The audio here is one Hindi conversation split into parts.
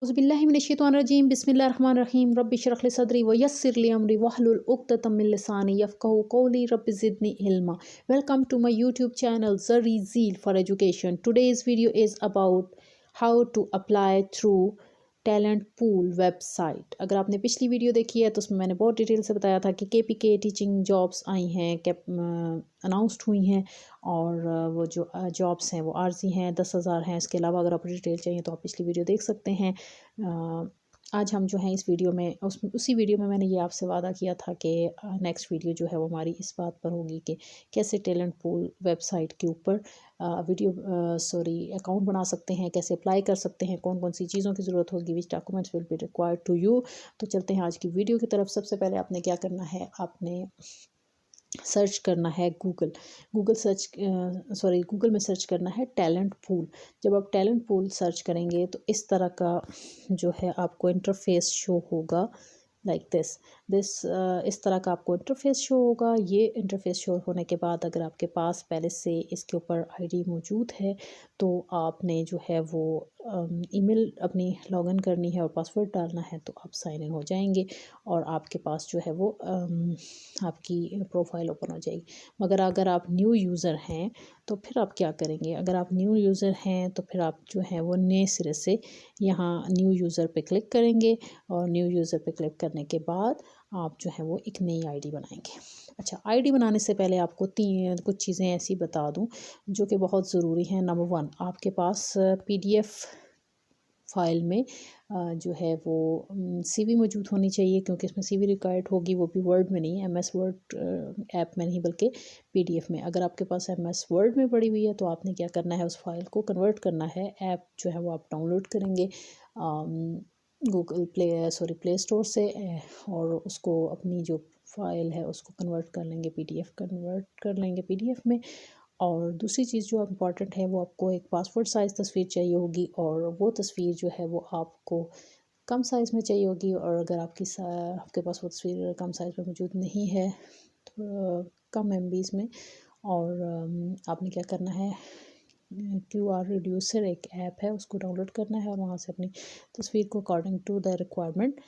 औज़ुबिल्लाहिमिनश्शैतानिर्रजीम बिस्मिल्लाहिर्रहमानिर्रहीम रब्बि इश्रह ली सदरी व यस्सिर ली अमरी वहलुल उक़्दतम मिन लिसानी यफ़क़हू क़ौली rabbi ज़िदनी इल्मा। Welcome to my YouTube channel Zari Zeal for Education. Today's video is about how to apply through talent pool website. अगर आपने पिछली वीडियो देखी है तो उसमें मैंने बहुत डिटेल से बताया था कि KPK टीचिंग जॉब्स आई हैं, अनाउंसड हुई हैं और वो जो जॉब्स हैं वो आर्जी हैं, 10,000 हैं। इसके अलावा अगर आपको डिटेल चाहिए तो आप पिछली वीडियो देख सकते हैं। आज हम जो हैं इस वीडियो में उसी वीडियो में मैंने ये आपसे वादा किया था कि नेक्स्ट वीडियो जो है वो हमारी इस बात पर होगी कि कैसे टैलेंट पूल वेबसाइट के ऊपर अकाउंट बना सकते हैं, कैसे अप्लाई कर सकते हैं, कौन कौन सी चीज़ों की ज़रूरत होगी, which documents will be required to you. तो चलते हैं आज की वीडियो की तरफ। सबसे पहले आपने क्या करना है, आपने सर्च करना है गूगल में सर्च करना है टैलेंट पूल। जब आप टैलेंट पूल सर्च करेंगे तो इस तरह का जो है आपको इंटरफेस शो होगा, लाइक दिस इस तरह का आपको इंटरफेस शो होगा। ये इंटरफेस शो होने के बाद अगर आपके पास पहले से इसके ऊपर आईडी मौजूद है तो आपने जो है वो ईमेल अपनी लॉगिन करनी है और पासवर्ड डालना है, तो आप साइन इन हो जाएंगे और आपके पास जो है वो आपकी प्रोफाइल ओपन हो जाएगी। मगर अगर आप न्यू यूज़र हैं तो फिर आप क्या करेंगे? अगर आप न्यू यूज़र हैं तो फिर आप जो है वो नए सिरे से यहाँ न्यू यूज़र पे क्लिक करेंगे और न्यू यूज़र पे क्लिक करने के बाद आप जो है वो एक नई आईडी बनाएंगे। अच्छा, आईडी बनाने से पहले आपको कुछ चीज़ें ऐसी बता दूं जो कि बहुत ज़रूरी हैं। नंबर 1, आपके पास PDF फाइल में जो है वो CV मौजूद होनी चाहिए, क्योंकि इसमें CV रिक्वायर्ड होगी, वो भी वर्ड में नहीं, MS वर्ड ऐप में नहीं बल्कि PDF में। अगर आपके पास MS वर्ड में पड़ी हुई है तो आपने क्या करना है, उस फाइल को कन्वर्ट करना है। ऐप जो है वो आप डाउनलोड करेंगे प्ले स्टोर से और उसको अपनी जो फाइल है उसको कन्वर्ट कर लेंगे PDF में। और दूसरी चीज़ जो इम्पॉर्टेंट है, वो आपको एक पासपोर्ट साइज़ तस्वीर चाहिए होगी और वो तस्वीर जो है वो आपको कम साइज़ में चाहिए होगी। और अगर आपके पास वो तस्वीर कम साइज़ में मौजूद नहीं है तो कम MBs में, और आपने क्या करना है, QR रिड्यूसर एक ऐप है, उसको डाउनलोड करना है और वहाँ से अपनी तस्वीर को according to the requirement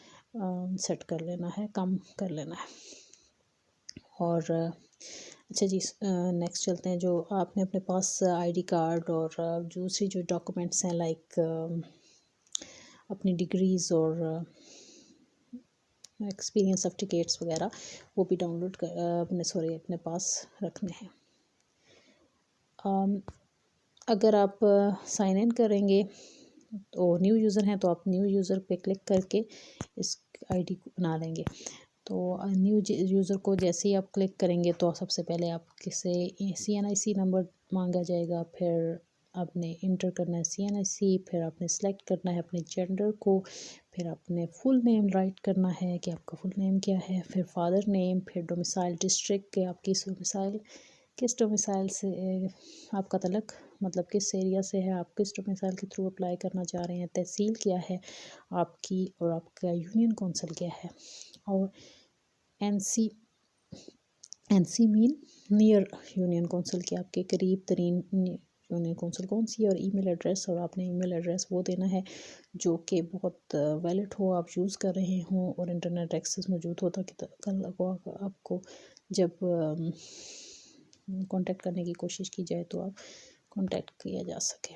set कर लेना है, कम कर लेना है। और अच्छा जी, नेक्स्ट चलते हैं। जो आपने अपने पास ID कार्ड और दूसरी जो डॉक्यूमेंट्स हैं, लाइक अपनी डिग्रीज़ और एक्सपीरियंस सर्टिफिकेट्स वगैरह, वो भी डाउनलोड कर अपने पास रखने हैं। अगर आप साइन इन करेंगे तो न्यू यूज़र हैं तो आप न्यू यूज़र पे क्लिक करके इस ID को बना लेंगे। तो न्यू यूज़र को जैसे ही आप क्लिक करेंगे तो सबसे पहले आपके से CNIC नंबर मांगा जाएगा, फिर आपने इंटर करना है CNIC, फिर आपने सेलेक्ट करना है अपने जेंडर को, फिर आपने फुल नेम राइट करना है कि आपका फुल नेम क्या है, फिर फादर नेम, फिर डोमिसाइल डिस्ट्रिक्ट के आपकी किस डोमिसाइल से आपका तलक, मतलब किस एरिया से है, आप किस डोमिसाइल के थ्रू अप्लाई करना चाह रहे हैं, तहसील क्या है आपकी और आपका यूनियन कौंसिल क्या है, और NC mean near union council के आपके करीब तरीन यूनियन कौंसिल कौन सी है, और ईमेल एड्रेस, और आपने ईमेल एड्रेस वो देना है जो कि बहुत वैलिड हो, आप यूज़ कर रहे हों और इंटरनेट एक्सेस मौजूद हो, ताकि कल आपको जब कांटेक्ट करने की कोशिश की जाए तो आप कांटेक्ट किया जा सके।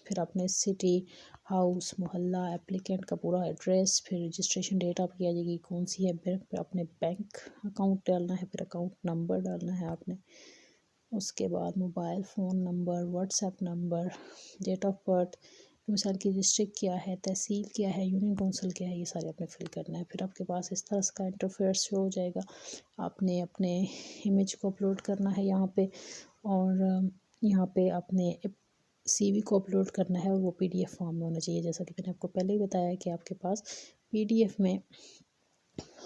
फिर आपने सिटी, हाउस, मोहल्ला, एप्लीकेंट का पूरा एड्रेस, फिर रजिस्ट्रेशन डेट आपकी आ जाएगी कौन सी है, फिर अपने बैंक अकाउंट डालना है, फिर अकाउंट नंबर डालना है आपने, उसके बाद mobile phone number, WhatsApp number, date of birth, मिसाल की डिस्ट्रिक्ट क्या है, तहसील क्या है, यूनियन कौंसिल क्या है, ये सारे आपने फिल करना है। फिर आपके पास इस तरह का इंटरफेस शो हो जाएगा। आपने अपने इमेज को अपलोड करना है यहाँ पे, और यहाँ पे आपने CV को अपलोड करना है और वो PDF फॉर्म में होना चाहिए। जैसा कि मैंने आपको पहले ही बताया कि आपके पास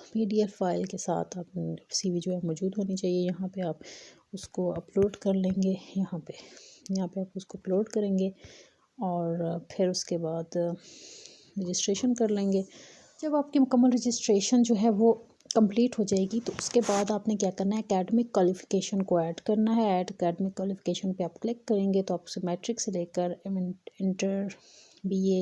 PDF फाइल के साथ आप CV जो है मौजूद होनी चाहिए। यहाँ पे आप उसको अपलोड कर लेंगे, यहाँ पे आप उसको अपलोड करेंगे और फिर उसके बाद रजिस्ट्रेशन कर लेंगे। जब आपकी मुकम्मल रजिस्ट्रेशन जो है वो कंप्लीट हो जाएगी तो उसके बाद आपने क्या करना है, एकेडमिक क्वालिफ़िकेशन को ऐड करना है। ऐड एकेडमिक क्वालिफ़िकेशन पे आप क्लिक करेंगे तो आपसे मैट्रिक से लेकर BA